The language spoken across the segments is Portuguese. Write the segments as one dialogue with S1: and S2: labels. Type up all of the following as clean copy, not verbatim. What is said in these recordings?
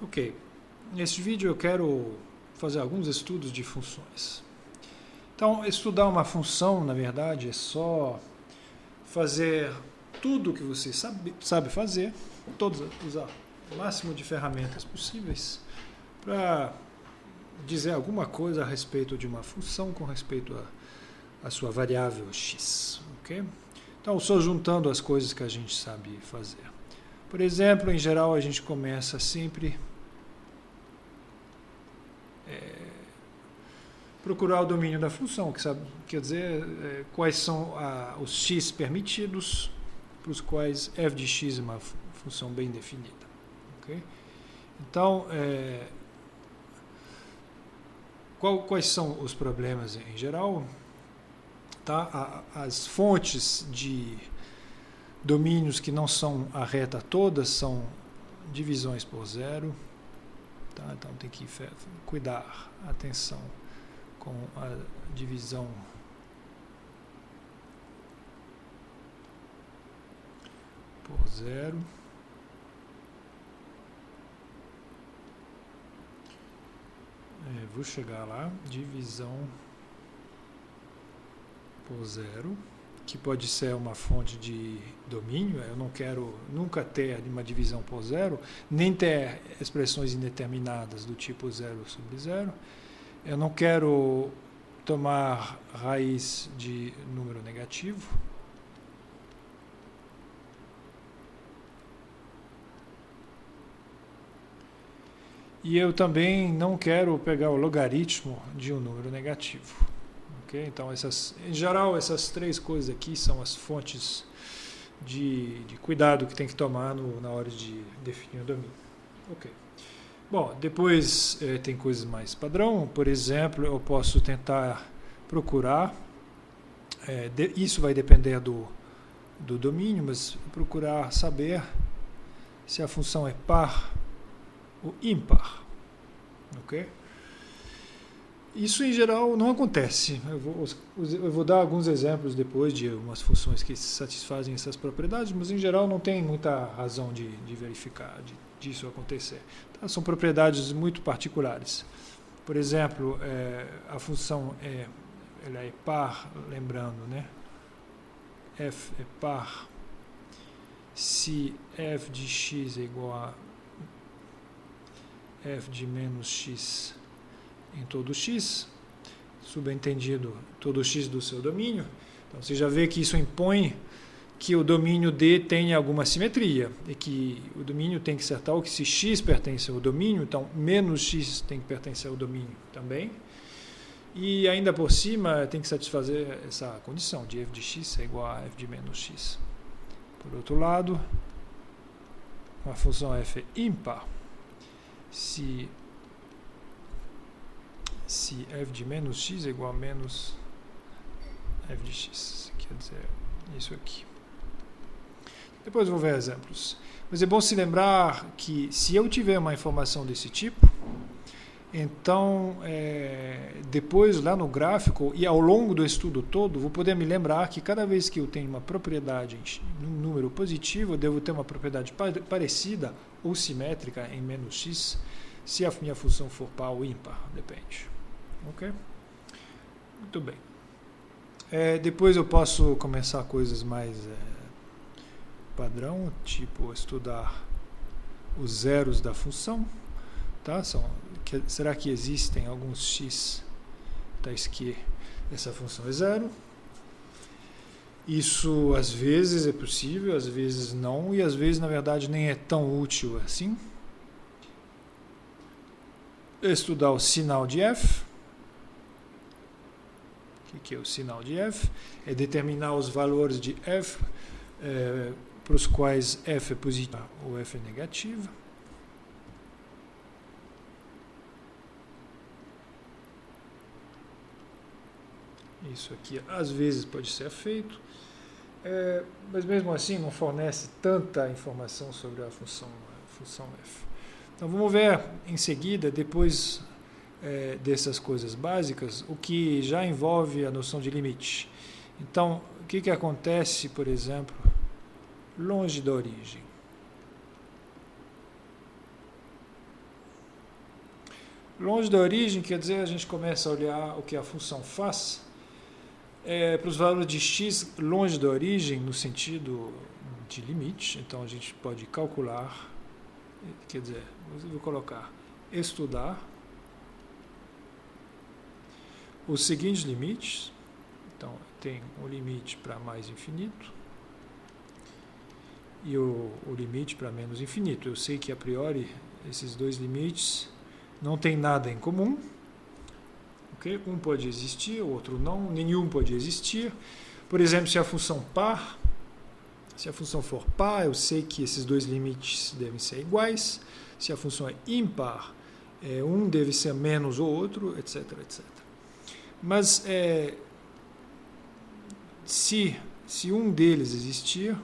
S1: Ok, neste vídeo eu quero fazer alguns estudos de funções. Então, estudar uma função, na verdade, é só fazer tudo o que você sabe fazer, usar o máximo de ferramentas possíveis para dizer alguma coisa a respeito de uma função com respeito à sua variável x. Ok? Então, só juntando as coisas que a gente sabe fazer. Por exemplo, em geral, a gente começa sempre procurar o domínio da função, quer dizer, quais são os x permitidos, para os quais f de x é uma função bem definida. Okay? Então, quais são os problemas em geral? Tá? As fontes de domínios que não são a reta toda são divisões por zero. Tá? Então tem que cuidar, atenção com a divisão por zero. Vou chegar lá, divisão por zero, que pode ser uma fonte de domínio. Eu não quero nunca ter uma divisão por zero, nem ter expressões indeterminadas do tipo zero sobre zero. Eu não quero tomar raiz de número negativo. E eu também não quero pegar o logaritmo de um número negativo. Okay? Então, em geral, essas três coisas aqui são as fontes de cuidado que tem que tomar na hora de definir o domínio. Ok. Bom, depois tem coisas mais padrão. Por exemplo, eu posso tentar procurar, isso vai depender do domínio, mas procurar saber se a função é par ou ímpar. Ok? Isso, em geral, não acontece. Eu vou dar alguns exemplos depois de umas funções que satisfazem essas propriedades, mas, em geral, não tem muita razão de verificar disso acontecer. Tá? São propriedades muito particulares. Por exemplo, a função ela é par, lembrando, né? F é par se f de x é igual a f de menos x em todo x, subentendido todo x do seu domínio. Então, você já vê que isso impõe que o domínio D tenha alguma simetria, e que o domínio tem que ser tal que se x pertence ao domínio, então menos x tem que pertencer ao domínio também. E ainda por cima tem que satisfazer essa condição de f de x é igual a f de menos x. Por outro lado, a função f é ímpar se f de menos x é igual a menos f de x, quer dizer, isso aqui. Depois eu vou ver exemplos. Mas é bom se lembrar que se eu tiver uma informação desse tipo, então depois lá no gráfico e ao longo do estudo todo, vou poder me lembrar que cada vez que eu tenho uma propriedade em um número positivo, eu devo ter uma propriedade parecida ou simétrica em menos x, se a minha função for par ou ímpar, depende. Ok? Muito bem. Depois eu posso começar coisas mais padrão, tipo estudar os zeros da função. Tá? Será que existem alguns x tais que essa função é zero? Isso às vezes é possível, às vezes não, e às vezes na verdade nem é tão útil assim. Estudar o sinal de f. O que é o sinal de f? É determinar os valores de f para os quais f é positiva ou f é negativa. Isso aqui às vezes pode ser feito, mas mesmo assim não fornece tanta informação sobre a função f. Então vamos ver em seguida, depois dessas coisas básicas, o que já envolve a noção de limite. Então, o que acontece, por exemplo, longe da origem? Longe da origem quer dizer a gente começa a olhar o que a função faz para os valores de x longe da origem no sentido de limite. Então a gente pode calcular, quer dizer, eu vou colocar estudar os seguintes limites. Então tem o limite para mais infinito e o limite para menos infinito. Eu sei que a priori esses dois limites não tem nada em comum. Okay? Um pode existir, o outro não, nenhum pode existir. Por exemplo, se a função for par, eu sei que esses dois limites devem ser iguais. Se a função é ímpar, um deve ser menos o outro, etc, etc. Mas se um deles existir,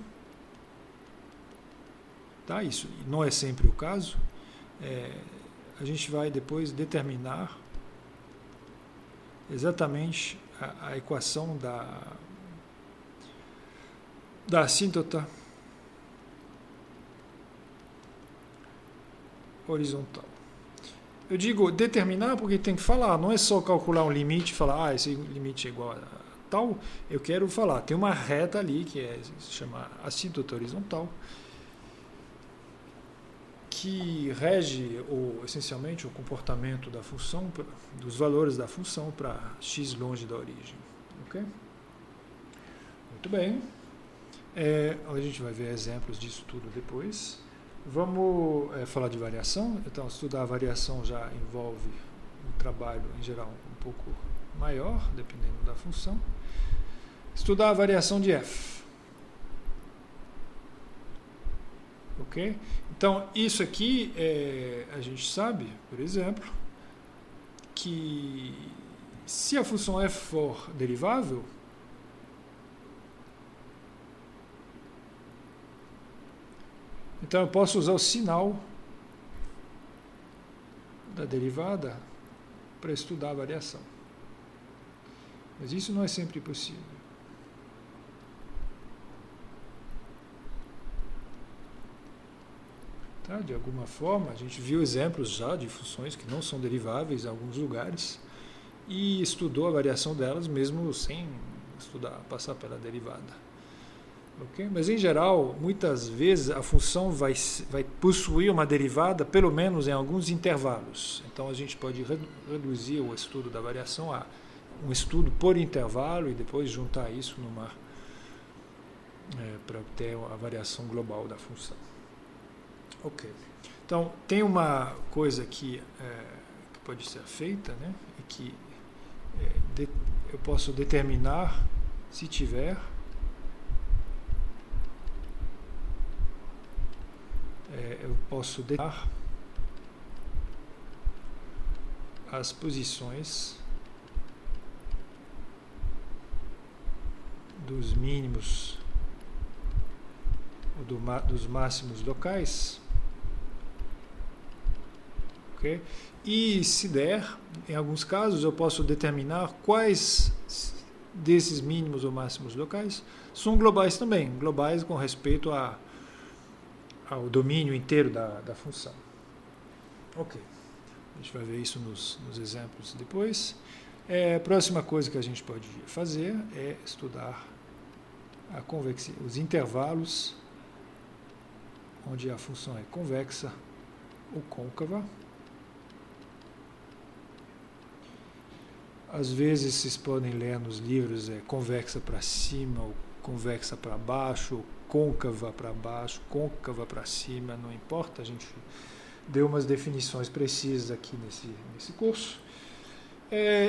S1: tá? Isso não é sempre o caso, a gente vai depois determinar exatamente a equação da assíntota horizontal. Eu digo determinar porque tem que falar, não é só calcular um limite e falar, esse limite é igual a tal. Eu quero falar, tem uma reta ali que se chama assíntota horizontal, que rege essencialmente o comportamento da função, dos valores da função para x longe da origem. Ok? Muito bem. A gente vai ver exemplos disso tudo depois. Vamos falar de variação. Então, estudar a variação já envolve um trabalho, em geral, um pouco maior, dependendo da função. Estudar a variação de f. Ok? Então, isso aqui, a gente sabe, por exemplo, que se a função f for derivável, então eu posso usar o sinal da derivada para estudar a variação. Mas isso não é sempre possível. Tá? De alguma forma, a gente viu exemplos já de funções que não são deriváveis em alguns lugares e estudou a variação delas mesmo sem passar pela derivada. Okay? Mas, em geral, muitas vezes a função vai possuir uma derivada, pelo menos em alguns intervalos. Então, a gente pode reduzir o estudo da variação a um estudo por intervalo e depois juntar isso para obter a variação global da função. Ok. Então, tem uma coisa que pode ser feita, né? E que eu posso determinar, se tiver, eu posso determinar as posições dos mínimos ou dos máximos locais, okay? E se der, em alguns casos eu posso determinar quais desses mínimos ou máximos locais são globais também, globais com respeito ao domínio inteiro da função. Ok, a gente vai ver isso nos exemplos depois. A próxima coisa que a gente pode fazer é estudar os intervalos onde a função é convexa ou côncava. Às vezes vocês podem ler nos livros convexa para cima ou convexa para baixo, ou côncava para baixo, côncava para cima, não importa, a gente deu umas definições precisas aqui nesse curso.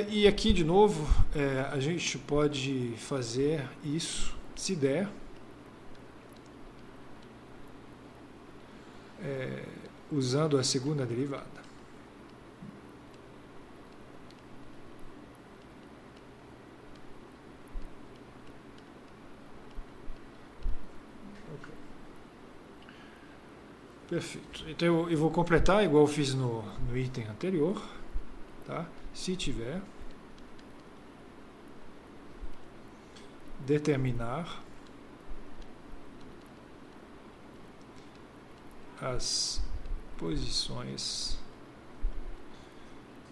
S1: E aqui, de novo, a gente pode fazer isso, se der, usando a segunda derivada. Perfeito. Então eu vou completar igual eu fiz no item anterior, tá? Se tiver, determinar as posições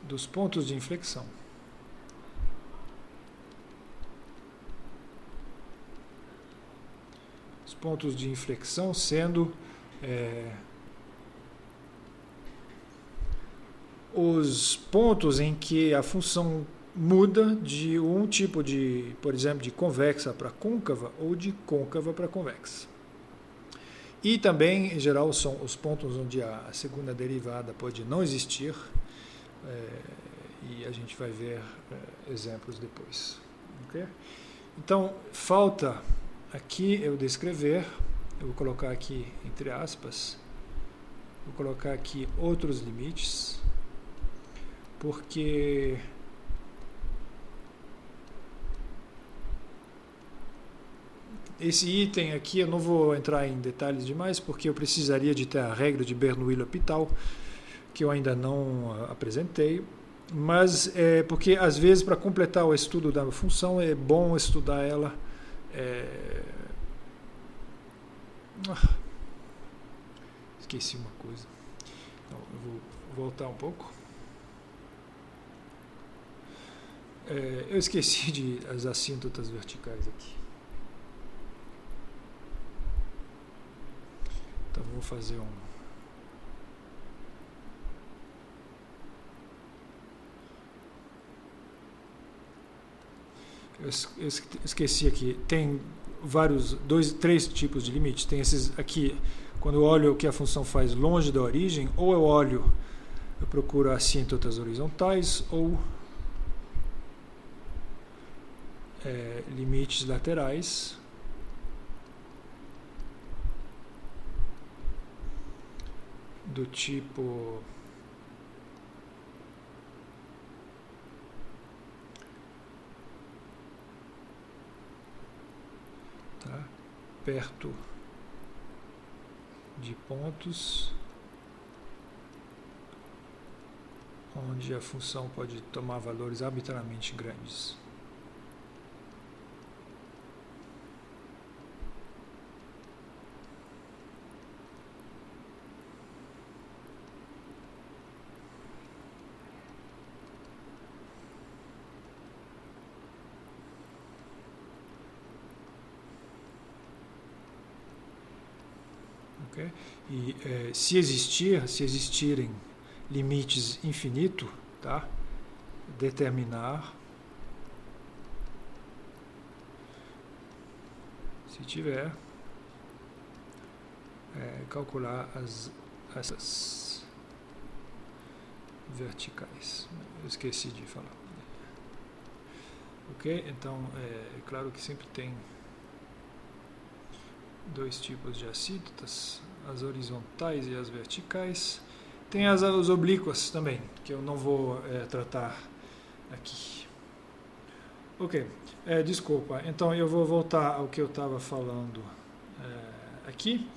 S1: dos pontos de inflexão. Os pontos de inflexão sendo os pontos em que a função muda de um tipo de, por exemplo, de convexa para côncava ou de côncava para convexa. E também, em geral, são os pontos onde a segunda derivada pode não existir, e a gente vai ver exemplos depois. Okay? Então, falta aqui eu descrever, eu vou colocar aqui entre aspas, vou colocar aqui outros limites, porque esse item aqui eu não vou entrar em detalhes demais, porque eu precisaria de ter a regra de Bernoulli-L'Hopital, que eu ainda não apresentei, mas porque às vezes para completar o estudo da função é bom estudar ela. Esqueci uma coisa, então, eu vou voltar um pouco. Eu esqueci de as assíntotas verticais aqui. Então vou fazer eu esqueci aqui. Tem três tipos de limites. Tem esses aqui, quando eu olho o que a função faz longe da origem, ou eu procuro assíntotas horizontais, ou limites laterais. Do tipo perto de pontos onde a função pode tomar valores arbitrariamente grandes. Okay? E se existirem limites infinito, tá? Determinar, se tiver, calcular essas verticais. Eu esqueci de falar. Ok? Então, é claro que sempre tem dois tipos de assíntotas, as horizontais e as verticais. Tem as oblíquas também, que eu não vou tratar aqui. Ok, desculpa. Então eu vou voltar ao que eu estava falando aqui.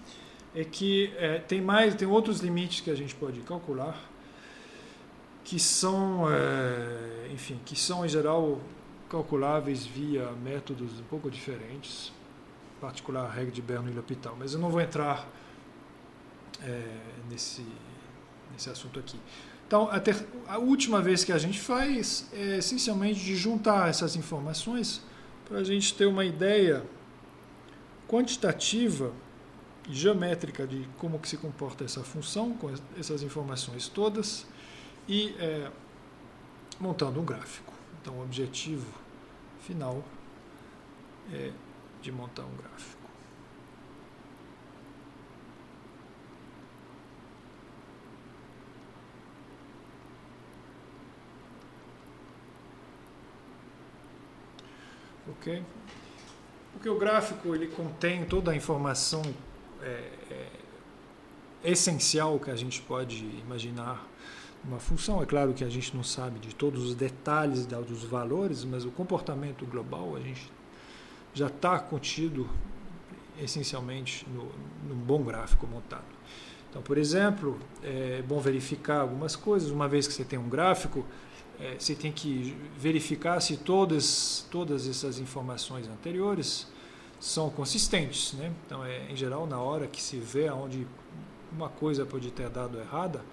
S1: É que tem outros limites que a gente pode calcular, que são, que são em geral calculáveis via métodos um pouco diferentes, em particular a regra de Bernoulli-L'Hopital, mas eu não vou entrar nesse assunto aqui. Então, a última vez que a gente faz é essencialmente de juntar essas informações para a gente ter uma ideia quantitativa e geométrica de como que se comporta essa função com essas informações todas e montando um gráfico. Então, o objetivo final é de montar um gráfico. Ok? Porque o gráfico ele contém toda a informação essencial que a gente pode imaginar uma função. É claro que a gente não sabe de todos os detalhes dos valores, mas o comportamento global a gente já está contido essencialmente no bom gráfico montado. Então, por exemplo, é bom verificar algumas coisas. Uma vez que você tem um gráfico, você tem que verificar se todas essas informações anteriores são consistentes, né? Então, em geral, na hora que se vê onde uma coisa pode ter dado errada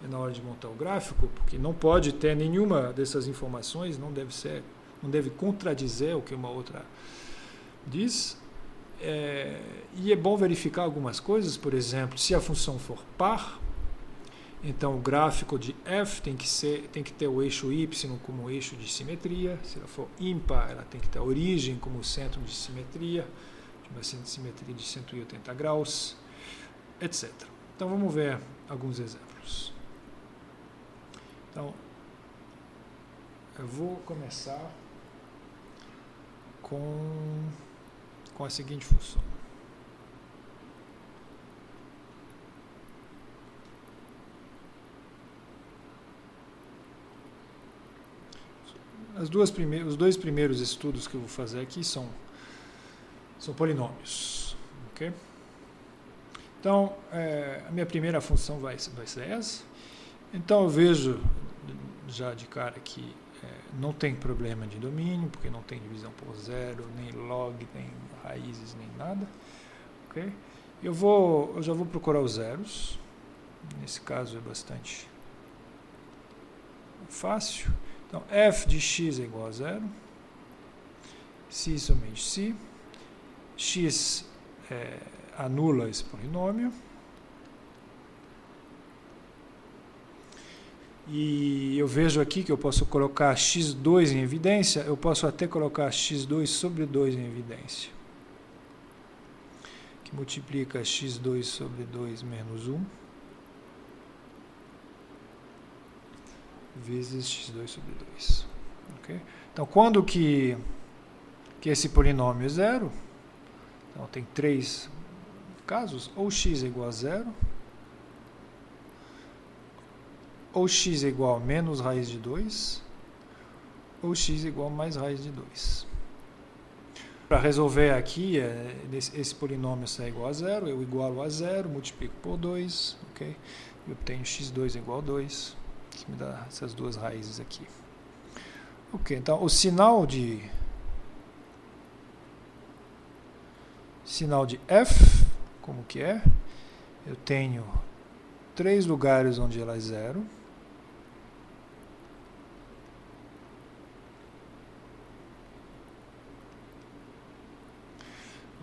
S1: na hora de montar o gráfico, porque não pode ter nenhuma dessas informações, não deve contradizer o que uma outra diz. E é bom verificar algumas coisas, por exemplo, se a função for par, então o gráfico de f tem que ter o eixo y como eixo de simetria. Se ela for ímpar, ela tem que ter a origem como centro de simetria, uma simetria de 180 graus, etc. Então vamos ver alguns exemplos. Então, eu vou começar com a seguinte função. Os dois primeiros estudos que eu vou fazer aqui são polinômios. Okay? Então, a minha primeira função vai ser essa. Então, eu vejo já de cara que não tem problema de domínio, porque não tem divisão por zero, nem log, nem raízes, nem nada. Okay? Eu já vou procurar os zeros. Nesse caso é bastante fácil. Então, f de x é igual a zero. Se somente se. X anula esse polinômio. E eu vejo aqui que eu posso colocar x2 em evidência, eu posso até colocar x2 sobre 2 em evidência, que multiplica x2 sobre 2 menos 1, vezes x2 sobre 2. Okay? Então, quando que esse polinômio é zero, então tem três casos, ou x é igual a zero, ou x é igual a menos raiz de 2, ou x é igual a mais raiz de 2. Para resolver aqui, esse polinômio sai igual a zero, eu igualo a zero, multiplico por 2, okay? Eu obtenho x2 igual a 2, que me dá essas duas raízes aqui. Ok, então o sinal de f, como que é? Eu tenho 3 lugares onde ela é zero.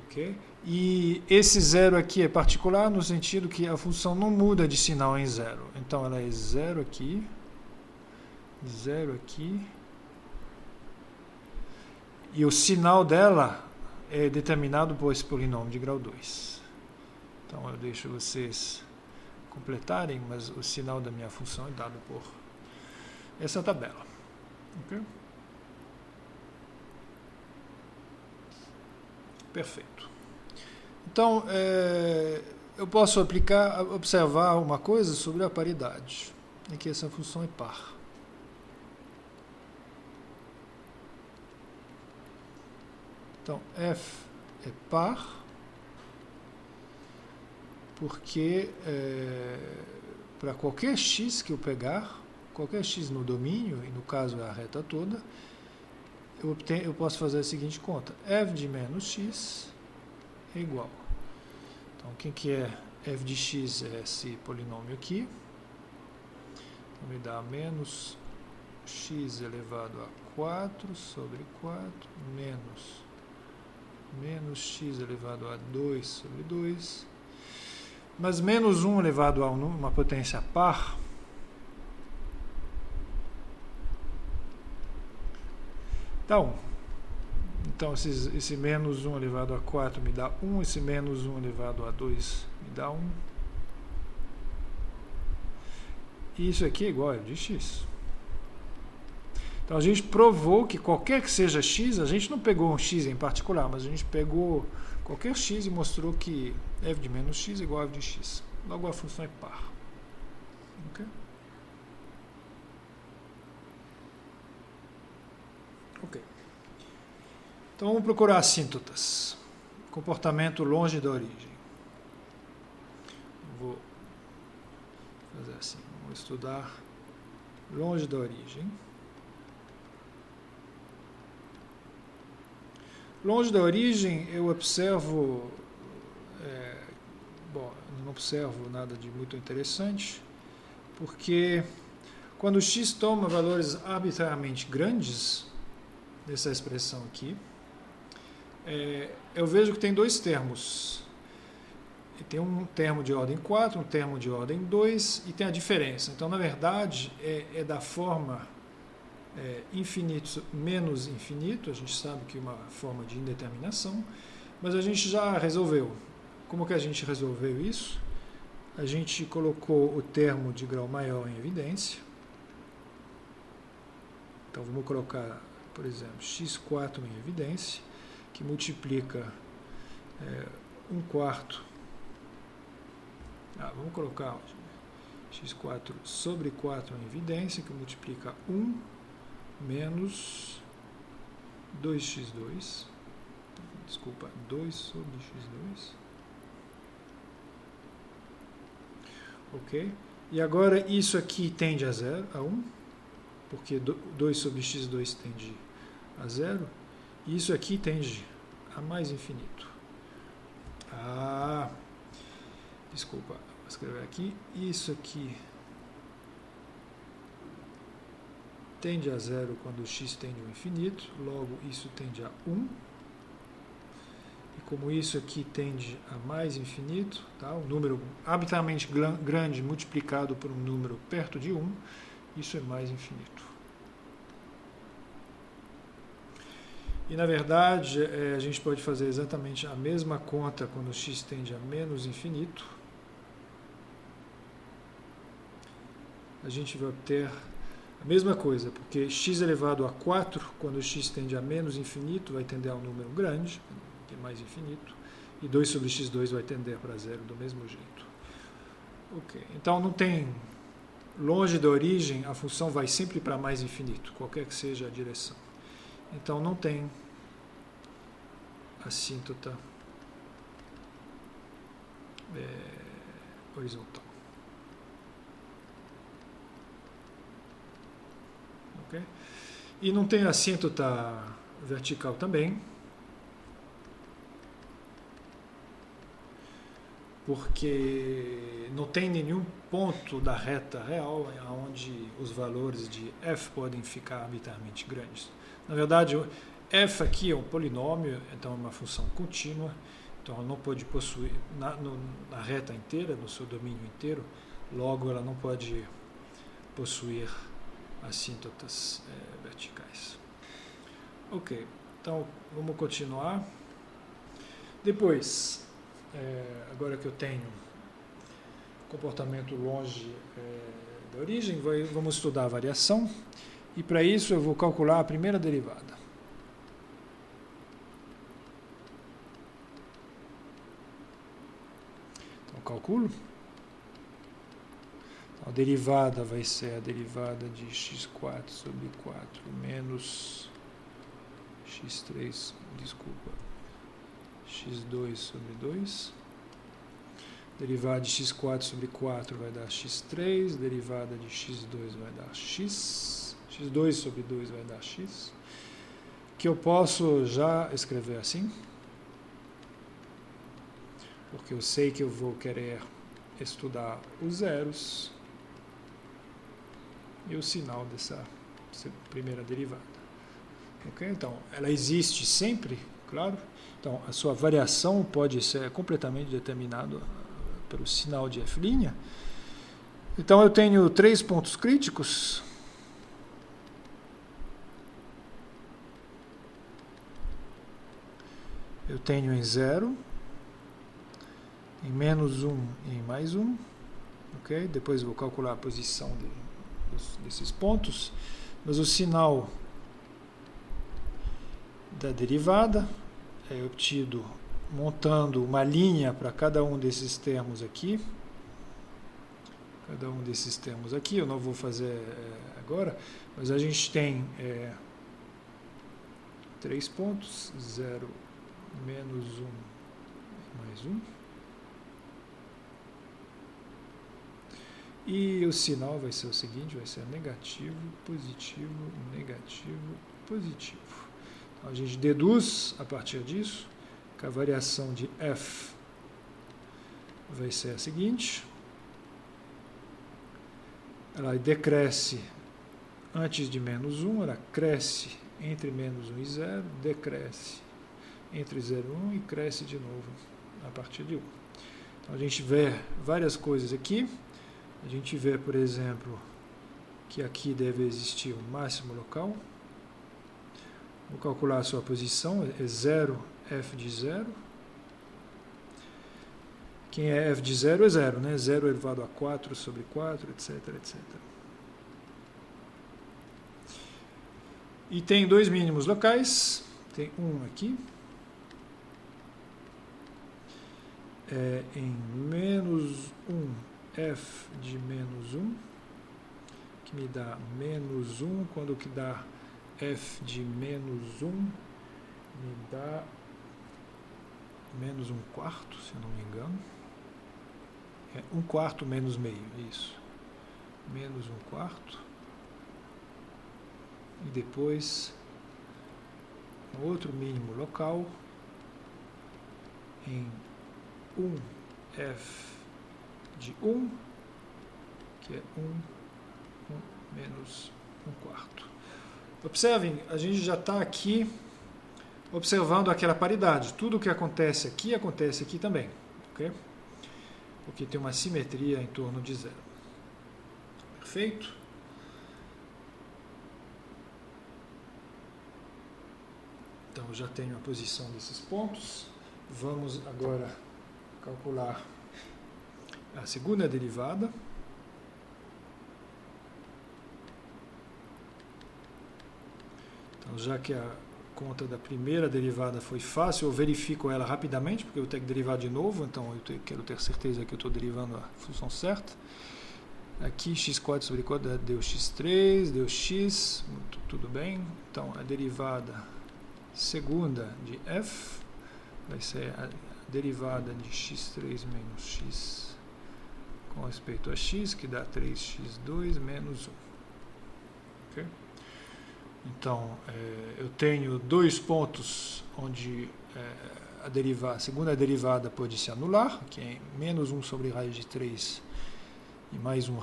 S1: Okay? E esse zero aqui é particular no sentido que a função não muda de sinal em zero. Então ela é zero aqui, e o sinal dela é determinado por esse polinômio de grau 2. Então eu deixo vocês completarem, mas o sinal da minha função é dado por essa tabela. Okay? Perfeito. Então, eu posso observar uma coisa sobre a paridade, é que essa função é par. Então, f é par, porque para qualquer x que eu pegar, qualquer x no domínio, e no caso é a reta toda, eu posso fazer a seguinte conta: f de menos x é igual. Então, quem que é f de x? É esse polinômio aqui. Então, me dá menos x elevado a 4 sobre 4 menos x elevado a 2 sobre 2. Mas menos 1 elevado a uma potência par, então esse menos 1 elevado a 4 me dá 1, esse menos 1 elevado a 2 me dá 1. E isso aqui é igual a f de x. Então a gente provou que qualquer que seja x, a gente não pegou um x em particular, mas a gente pegou qualquer x e mostrou que f de menos x é igual a f de x. Logo a função é par. Okay? Ok. Então vamos procurar assíntotas. Comportamento longe da origem. Vou fazer assim. Vamos estudar longe da origem. Longe da origem eu observo, não observo nada de muito interessante, porque quando x toma valores arbitrariamente grandes, nessa expressão aqui, eu vejo que tem dois termos. Tem um termo de ordem 4, um termo de ordem 2, e tem a diferença. Então, na verdade, é da forma infinito menos infinito. A gente sabe que é uma forma de indeterminação, mas a gente já resolveu. Como que a gente resolveu isso? A gente colocou o termo de grau maior em evidência. Então, vamos colocar, por exemplo, x4 em evidência, que multiplica 1/4. Vamos colocar x4 sobre 4 em evidência, que multiplica 1 menos 2x2. Desculpa, 2 sobre x2. Ok? E agora isso aqui tende a 0, a 1, porque 2 sobre x2 tende a 0. E isso aqui tende a mais infinito. Desculpa, vou escrever aqui. Isso aqui tende a 0 quando x tende ao infinito, logo isso tende a 1. E como isso aqui tende a mais infinito, tá? Um número arbitrariamente grande multiplicado por um número perto de 1, isso é mais infinito. E, na verdade, a gente pode fazer exatamente a mesma conta quando x tende a menos infinito. A gente vai obter a mesma coisa, porque x elevado a 4, quando x tende a menos infinito, vai tender a um número grande, que é mais infinito, e 2 sobre x2 vai tender para 0 do mesmo jeito. Ok, então não tem, longe da origem, a função vai sempre para mais infinito, qualquer que seja a direção. Então não tem assíntota horizontal. Okay? E não tem assíntota vertical também, porque não tem nenhum ponto da reta real onde os valores de f podem ficar arbitrariamente grandes. Na verdade, f aqui é um polinômio, então é uma função contínua, então ela não pode possuir, na reta inteira, no seu domínio inteiro, logo ela não pode possuir assíntotas verticais. Ok, então vamos continuar. Depois, agora que eu tenho comportamento longe da origem, vamos estudar a variação. E para isso eu vou calcular a primeira derivada. Então, calculo. A derivada vai ser a derivada de x4 sobre 4 menos x3, desculpa, x2 sobre 2. Derivada de x4 sobre 4 vai dar x3, derivada de x2 vai dar x, x2 sobre 2 vai dar x, que eu posso já escrever assim, porque eu sei que eu vou querer estudar os zeros e o sinal dessa primeira derivada. Ok? Então, ela existe sempre, claro. Então, a sua variação pode ser completamente determinada pelo sinal de f'. Então, eu tenho 3 pontos críticos. Eu tenho em 0, em menos 1 e em mais 1. Ok? Depois eu vou calcular a posição desses pontos. Mas o sinal da derivada é obtido montando uma linha para cada um desses termos aqui. Cada um desses termos aqui, eu não vou fazer agora, mas a gente tem 3 pontos, 0, menos 1, mais 1. E o sinal vai ser o seguinte, vai ser negativo, positivo, negativo, positivo. Então, a gente deduz, a partir disso, que a variação de f vai ser a seguinte. Ela decresce antes de menos 1, ela cresce entre menos 1 e 0, decresce entre 0 e 1 e cresce de novo a partir de 1. Então a gente vê várias coisas aqui. A gente vê, por exemplo, que aqui deve existir um máximo local. Vou calcular a sua posição, é 0, f de 0. Quem é f de 0 é 0, né? 0 elevado a 4 sobre 4, etc, etc. E tem dois mínimos locais. Tem um aqui. Em menos 1, f de menos 1, que me dá menos 1, quando que dá f de menos 1, me dá menos 1/4, se eu não me engano. 1/4 menos meio, isso. Menos 1/4. E depois, um outro mínimo local, em 1f de 1, que é 1 menos 1/4. Observem, a gente já está aqui observando aquela paridade. Tudo o que acontece aqui também. Okay? Porque tem uma simetria em torno de 0. Perfeito? Então, já tenho a posição desses pontos. Vamos agora calcular a segunda derivada. Então, já que a conta da primeira derivada foi fácil, eu verifico ela rapidamente, porque eu tenho que derivar de novo, então eu quero ter certeza que eu estou derivando a função certa. Aqui x² sobre 4 deu x3, deu x, tudo bem. Então, a derivada segunda de f vai ser a derivada de x3 menos x com respeito a x, que dá 3x2 menos 1. Okay? Então, eu tenho dois pontos onde a segunda derivada pode se anular, que é menos 1 sobre raiz de 3 e mais 1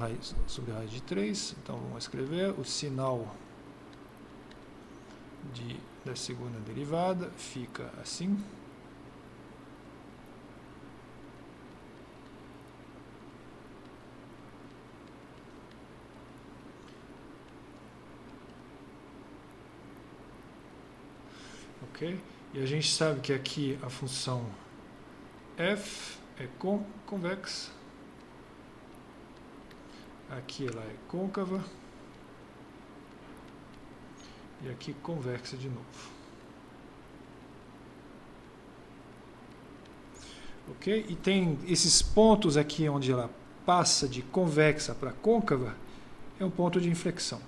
S1: sobre raiz de 3. Então, vamos escrever o sinal da segunda derivada, fica assim. Okay? E a gente sabe que aqui a função f é convexa, aqui ela é côncava e aqui convexa de novo. Ok? E tem esses pontos aqui onde ela passa de convexa para côncava, é um ponto de inflexão.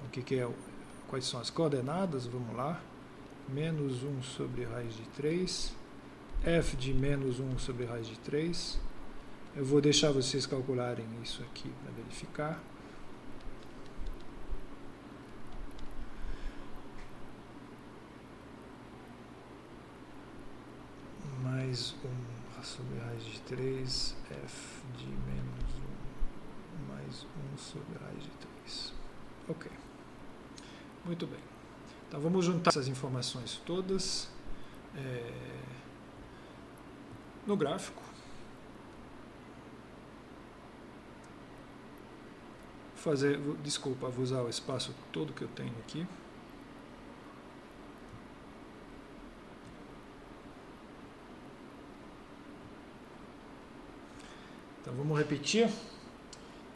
S1: O que é? Quais são as coordenadas? Vamos lá. Menos 1 sobre raiz de 3. F de menos 1 sobre raiz de 3. Eu vou deixar vocês calcularem isso aqui para verificar. Mais 1 sobre raiz de 3. F de menos 1 mais 1 sobre raiz de 3. Ok. Muito bem. Então, vamos juntar essas informações todas no gráfico. Desculpa, vou usar o espaço todo que eu tenho aqui. Então, vamos repetir.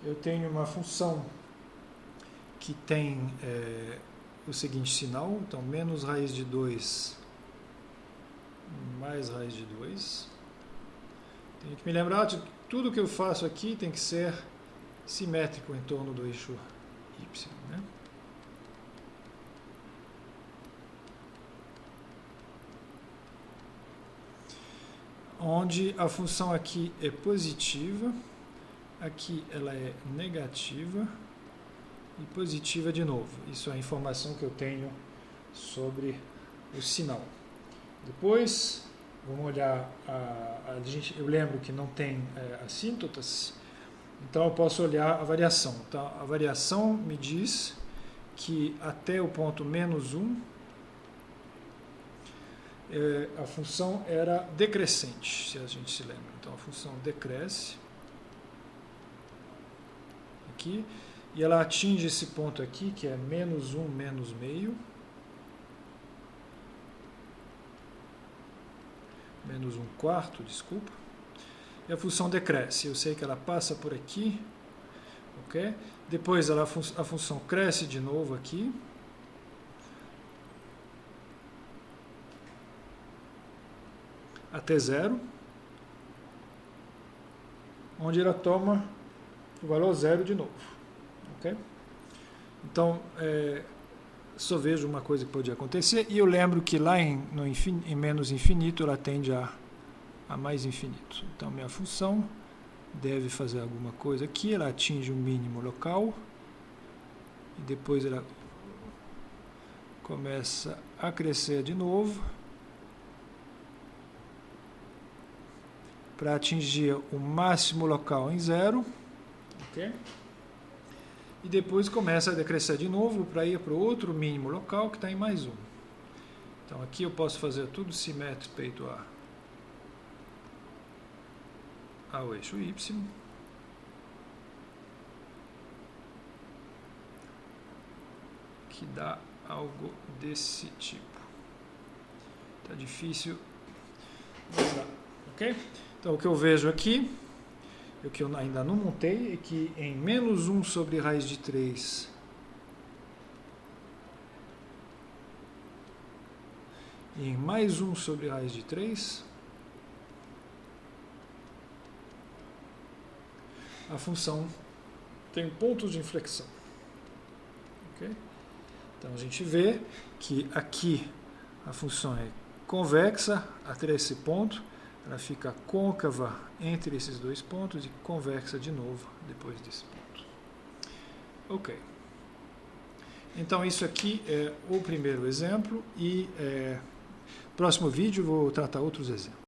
S1: Eu tenho uma função que tem o seguinte sinal, então menos raiz de 2 mais raiz de 2. Tenho que me lembrar de que tudo que eu faço aqui tem que ser simétrico em torno do eixo y, né? Onde a função aqui é positiva, aqui ela é negativa, e positiva de novo. Isso é a informação que eu tenho sobre o sinal. Depois, vamos olhar, eu lembro que não tem assíntotas, então eu posso olhar a variação. Então, a variação me diz que até o ponto menos 1, a função era decrescente, se a gente se lembra. Então a função decresce aqui, e ela atinge esse ponto aqui, que é menos 1 menos meio, menos 1/4, desculpa, e a função decresce. Eu sei que ela passa por aqui, ok? Depois a função cresce de novo aqui, até 0, onde ela toma o valor 0 de novo, ok? Então, só vejo uma coisa que pode acontecer, e eu lembro que lá em menos infinito ela tende a mais infinito. Então, minha função deve fazer alguma coisa aqui, ela atinge o mínimo local, e depois ela começa a crescer de novo, para atingir o máximo local em 0, ok? E depois começa a decrescer de novo para ir para o outro mínimo local que está em mais 1. Então aqui eu posso fazer tudo simétrico respeito ao eixo Y. Que dá algo desse tipo. Está difícil. Vamos lá, ok? Então o que eu vejo aqui, o que eu ainda não montei, é que em menos 1 sobre raiz de 3 e em mais 1 sobre raiz de 3, a função tem pontos de inflexão. Okay? Então a gente vê que aqui a função é convexa até esse ponto, ela fica côncava entre esses dois pontos e convexa de novo depois desse ponto. Ok. Então isso aqui é o primeiro exemplo, e próximo vídeo eu vou tratar outros exemplos.